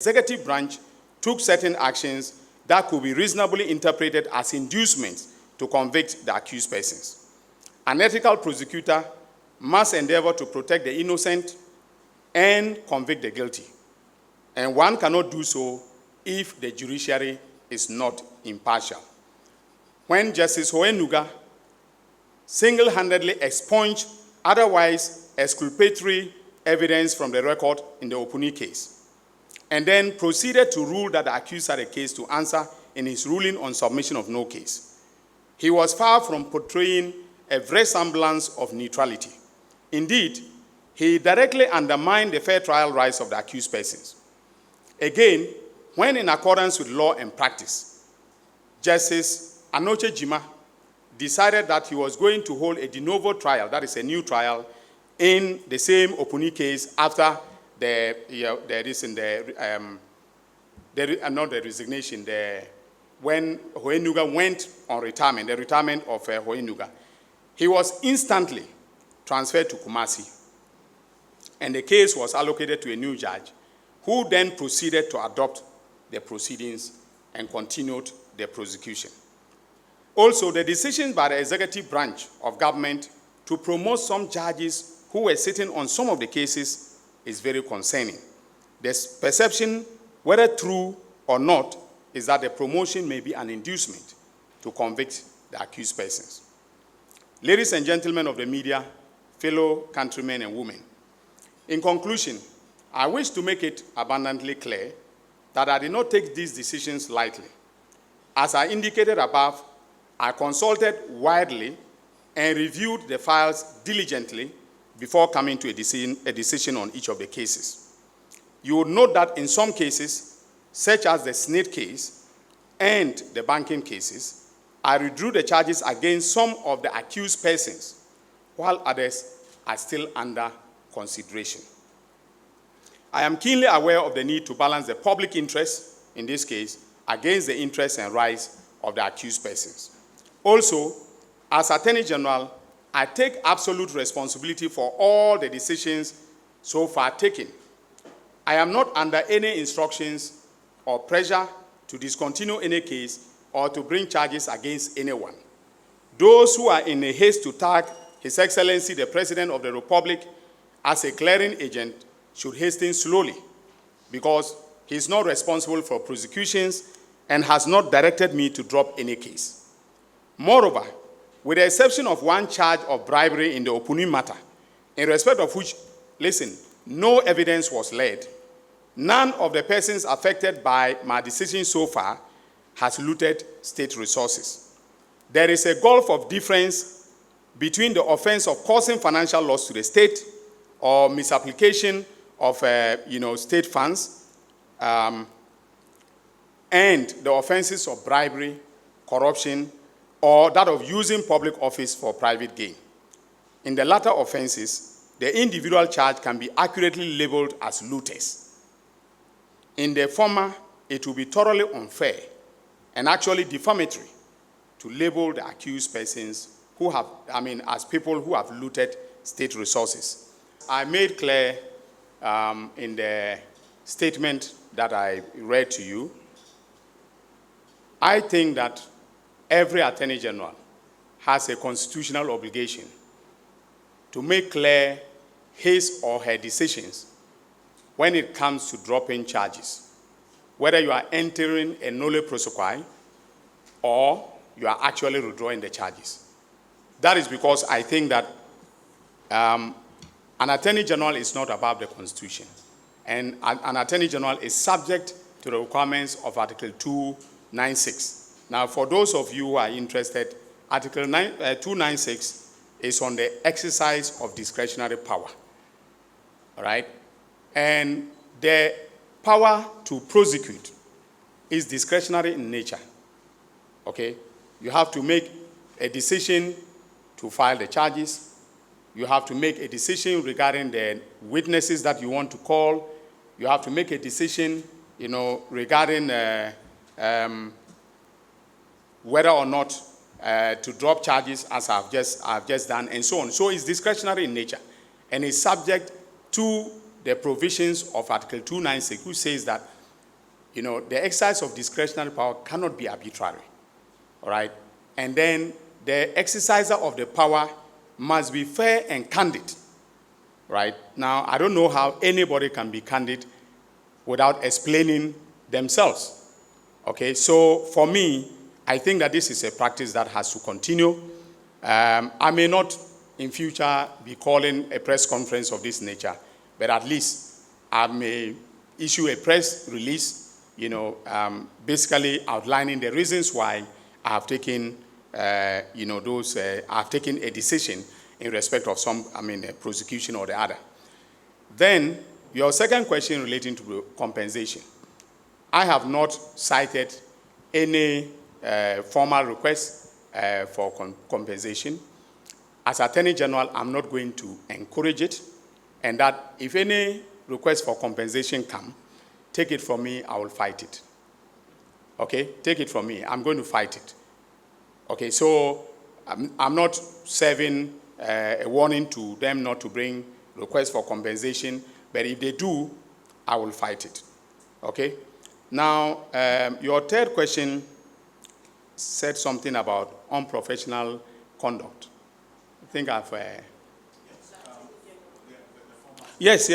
executive branch took certain actions that could be reasonably interpreted as inducements to convict the accused persons. An ethical prosecutor must endeavor to protect the innocent and convict the guilty. And one cannot do so if the judiciary is not impartial. When Justice Hohenuga single-handedly expunged otherwise exculpatory evidence from the record in the Opuni case, and then proceeded to rule that the accused had a case to answer in his ruling on submission of no case, he was far from portraying a semblance of neutrality. Indeed, he directly undermined the fair trial rights of the accused persons. Again, when in accordance with law and practice, Justice Anoche Jima decided that he was going to hold a de novo trial, that is a new trial, in the same Opuni case after when Hohenuga went on retirement, the retirement of Hohenuga, he was instantly transferred to Kumasi. And the case was allocated to a new judge, who then proceeded to adopt the proceedings and continued the prosecution. Also, the decision by the executive branch of government to promote some judges who were sitting on some of the cases is very concerning. The perception, whether true or not, is that the promotion may be an inducement to convict the accused persons. Ladies and gentlemen of the media, fellow countrymen and women, in conclusion, I wish to make it abundantly clear that I did not take these decisions lightly. As I indicated above, I consulted widely and reviewed the files diligently before coming to a decision on each of the cases. You would note that in some cases, such as the Snake case and the banking cases, I withdrew the charges against some of the accused persons, while others are still under consideration. I am keenly aware of the need to balance the public interest, in this case, against the interests and rights of the accused persons. Also, as Attorney General, I take absolute responsibility for all the decisions so far taken. I am not under any instructions or pressure to discontinue any case or to bring charges against anyone. Those who are in a haste to tag His Excellency the President of the Republic as a clearing agent should hasten slowly, because he is not responsible for prosecutions and has not directed me to drop any case. Moreover, with the exception of one charge of bribery in the Opuni matter, in respect of which, listen, no evidence was laid, none of the persons affected by my decision so far has looted state resources. There is a gulf of difference between the offense of causing financial loss to the state or misapplication of state funds and the offenses of bribery, corruption, or that of using public office for private gain. In the latter offenses, the individual charge can be accurately labeled as looters. In the former, it will be thoroughly unfair and actually defamatory to label the accused persons who have, as people who have looted state resources. I made clear in the statement that I read to you, I think that every Attorney General has a constitutional obligation to make clear his or her decisions when it comes to dropping charges, whether you are entering a nolle prosequi or you are actually withdrawing the charges. That is because I think that an Attorney General is not above the Constitution, and an Attorney General is subject to the requirements of Article 296. Now, for those of you who are interested, Article 296 is on the exercise of discretionary power, all right? And the power to prosecute is discretionary in nature, okay? You have to make a decision to file the charges. You have to make a decision regarding the witnesses that you want to call. You have to make a decision, regarding whether or not to drop charges, as I've just done, and so on. So it's discretionary in nature, and it's subject to the provisions of Article 296, which says that the exercise of discretionary power cannot be arbitrary, all right? And then the exerciser of the power must be fair and candid, right? Now, I don't know how anybody can be candid without explaining themselves, okay? So for me, I think that this is a practice that has to continue. I may not in future be calling a press conference of this nature, but at least I may issue a press release, basically outlining the reasons why I have taken, I've taken a decision in respect of a prosecution or the other. Then, your second question relating to compensation. I have not cited any formal request for compensation. As Attorney General, I'm not going to encourage it, and that if any request for compensation come, take it from me, I will fight it. Okay? Take it from me. I'm going to fight it. Okay, so I'm not serving a warning to them not to bring requests for compensation, but if they do, I will fight it. Okay? Now, your third question said something about unprofessional conduct. I think I've... Yes.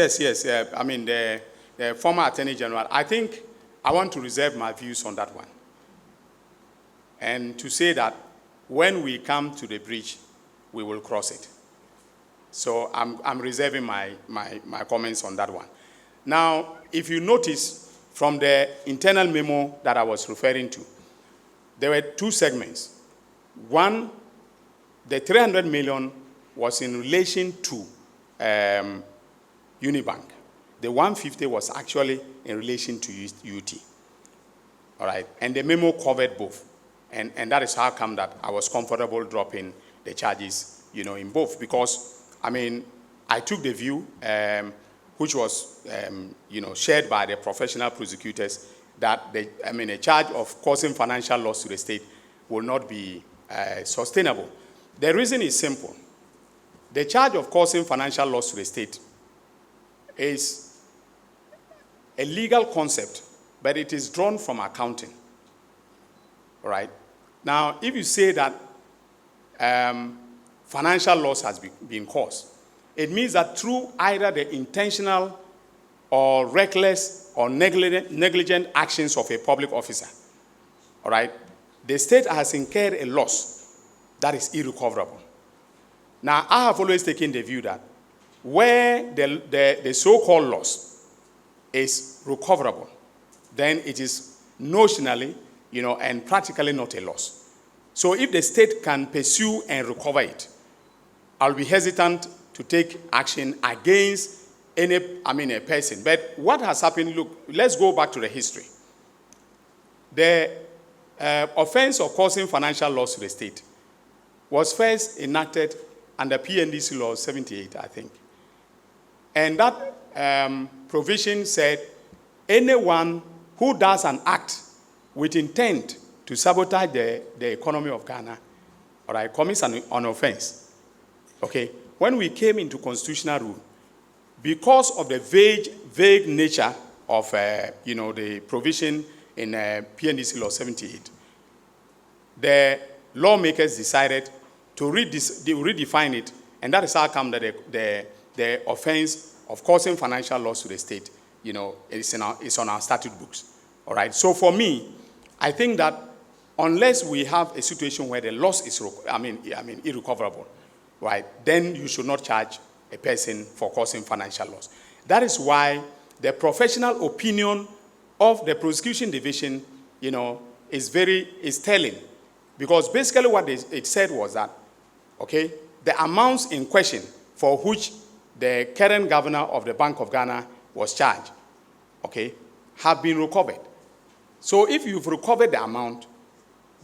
The former Attorney General. I think I want to reserve my views on that one. And to say that when we come to the bridge, we will cross it. So I'm reserving my comments on that one. Now, if you notice from the internal memo that I was referring to, there were two segments. One, the 300 million was in relation to Unibank. The 150 was actually in relation to UT. All right, and the memo covered both. And that is how come that I was comfortable dropping the charges, in both. Because, I took the view, which was, shared by the professional prosecutors, that a charge of causing financial loss to the state will not be sustainable. The reason is simple. The charge of causing financial loss to the state is a legal concept, but it is drawn from accounting. All right? Now, if you say that financial loss has been caused, it means that through either the intentional or reckless or negligent actions of a public officer, all right, the state has incurred a loss that is irrecoverable. Now, I have always taken the view that where the so-called loss is recoverable, then it is notionally, and practically not a loss. So if the state can pursue and recover it, I'll be hesitant to take action against a person. But what has happened, look, let's go back to the history. The offense of causing financial loss to the state was first enacted under PNDC Law 78, I think. And that provision said anyone who does an act with intent to sabotage the economy of Ghana, all right, commits an offense. Okay? When we came into constitutional rule, because of the vague nature of the provision in PNDC Law 78, the lawmakers decided to redefine it, and that is how come that the offense of causing financial loss to the state, is on our statute books. All right. So for me, I think that unless we have a situation where the loss is, irrecoverable, right, then you should not charge a person for causing financial loss. That is why the professional opinion of the prosecution division, is telling, because basically what it said was that, okay, the amounts in question for which the current governor of the Bank of Ghana was charged, okay, have been recovered. So if you've recovered the amount,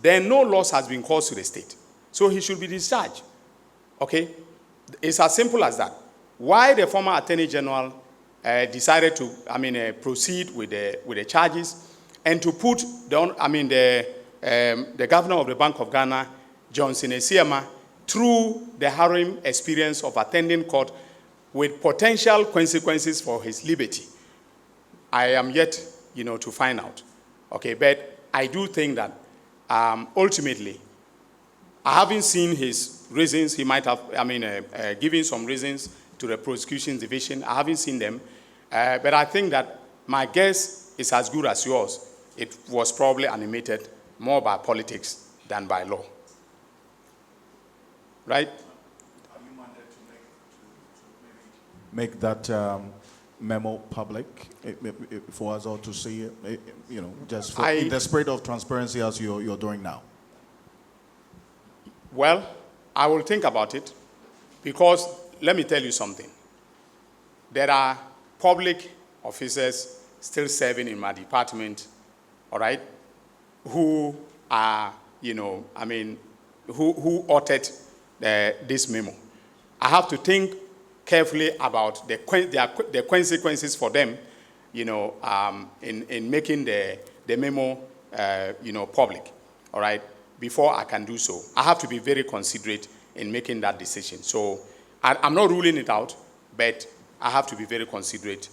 then no loss has been caused to the state. So he should be discharged. Okay? It's as simple as that. Why the former Attorney General decided to, proceed with the charges and to put the governor of the Bank of Ghana, Johnson Esiama, through the harrowing experience of attending court with potential consequences for his liberty. I am yet, to find out. Okay, but I do think that ultimately, I haven't seen his reasons. He might have, given some reasons to the prosecution division. I haven't seen them. But I think that my guess is as good as yours. It was probably animated more by politics than by law. Right? Are you mandated to make that memo public for us all to see it, just in the spirit of transparency as you're doing now? Well, I will think about it, because let me tell you something. There are public officers still serving in my department, all right, who are, who authored this memo. I have to think carefully about the consequences for them, in making the memo, public, all right, before I can do so. I have to be very considerate in making that decision. So I'm not ruling it out, but I have to be very considerate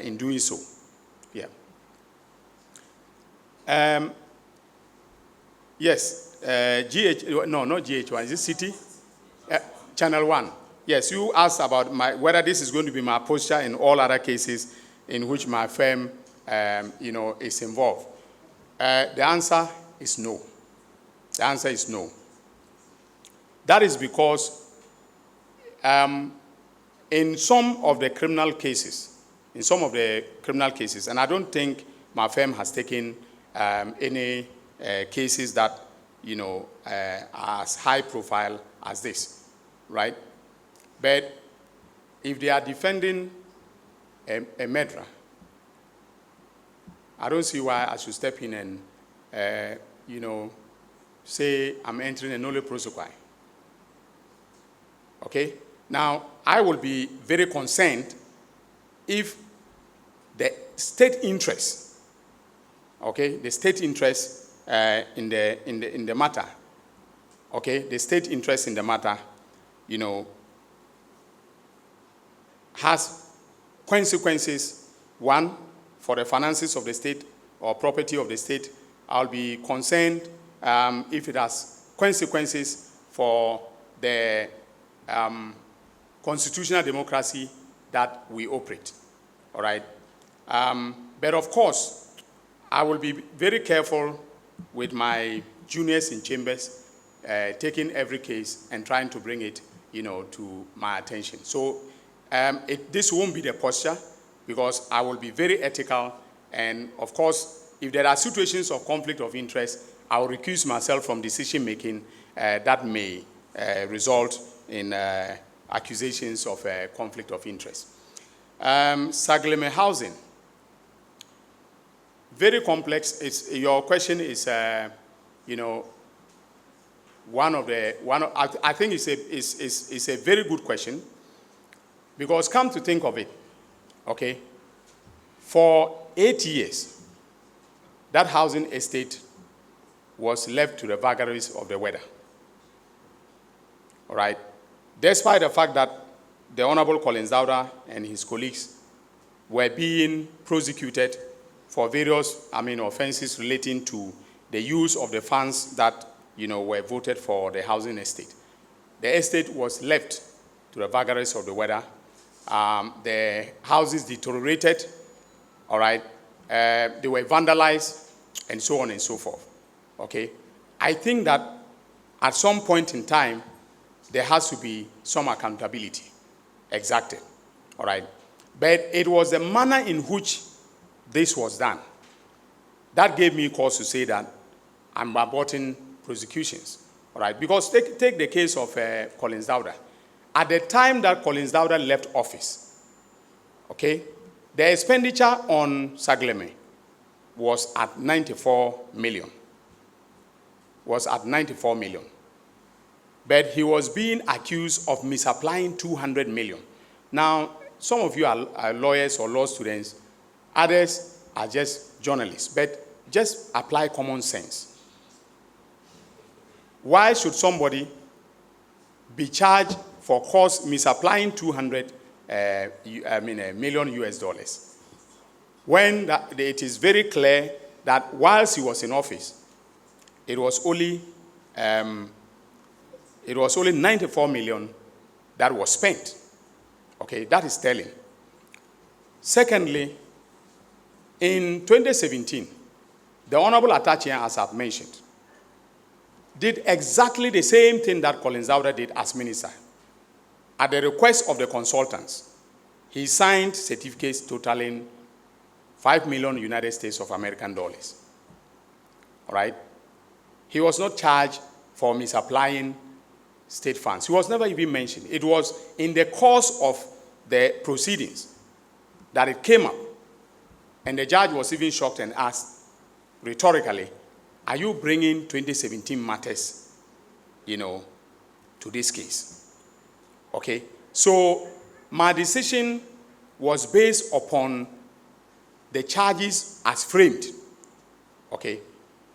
in doing so. Yeah. Yes. Not GH1. Is it City? Channel 1. Yes, you asked about whether this is going to be my posture in all other cases in which my firm, is involved. The answer is no. The answer is no. That is because in some of the criminal cases, and I don't think my firm has taken any cases that, are as high profile as this, right? But if they are defending a murderer, I don't see why I should step in and, say I'm entering a nolle prosequi. Okay? Now, I will be very concerned if the state interest, okay, the state interest in the matter, okay, the state interest in the matter, has consequences. One, for the finances of the state or property of the state. I'll be concerned if it has consequences for the constitutional democracy that we operate. All right? But of course, I will be very careful with my juniors in chambers, taking every case and trying to bring it, to my attention. So this won't be the posture, because I will be very ethical. And of course, if there are situations of conflict of interest, I will recuse myself from decision-making that may result in accusations of conflict of interest. Sagleme housing. Very complex. Your question is, I think it's a very good question, because come to think of it, okay, for 8 years, that housing estate was left to the vagaries of the weather. All right? Despite the fact that the Honorable Collins Dauda and his colleagues were being prosecuted for various, offenses relating to the use of the funds that, were voted for the housing estate. The estate was left to the vagaries of the weather. The houses deteriorated, all right? They were vandalized, and so on and so forth, okay? I think that at some point in time, there has to be some accountability exacted, all right? But it was the manner in which this was done that gave me cause to say that I'm aborting prosecutions, all right? Because take the case of Collins Dauda. At the time that Collins Dauda left office, okay, the expenditure on Sagleme was at 94 million. But he was being accused of misapplying 200 million. Now, some of you are lawyers or law students. Others are just journalists. But just apply common sense. Why should somebody be charged for cost misapplying 200 million US dollars? when it is very clear that whilst he was in office, it was only 94 million that was spent. Okay, that is telling. Secondly, in 2017, the Honorable Atachian, as I've mentioned, did exactly the same thing that Colin Zauda did as minister. At the request of the consultants, he signed certificates totaling 5 million United States of American dollars. All right? He was not charged for misapplying state funds. He was never even mentioned. It was in the course of the proceedings that it came up. And the judge was even shocked and asked rhetorically, are you bringing 2017 matters, to this case? Okay? So my decision was based upon the charges as framed. Okay?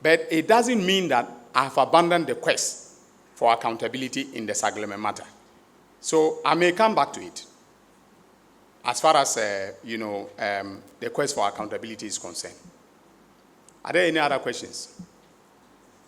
But it doesn't mean that I have abandoned the quest for accountability in the Sagleme matter. So I may come back to it as far as, the quest for accountability is concerned. Are there any other questions?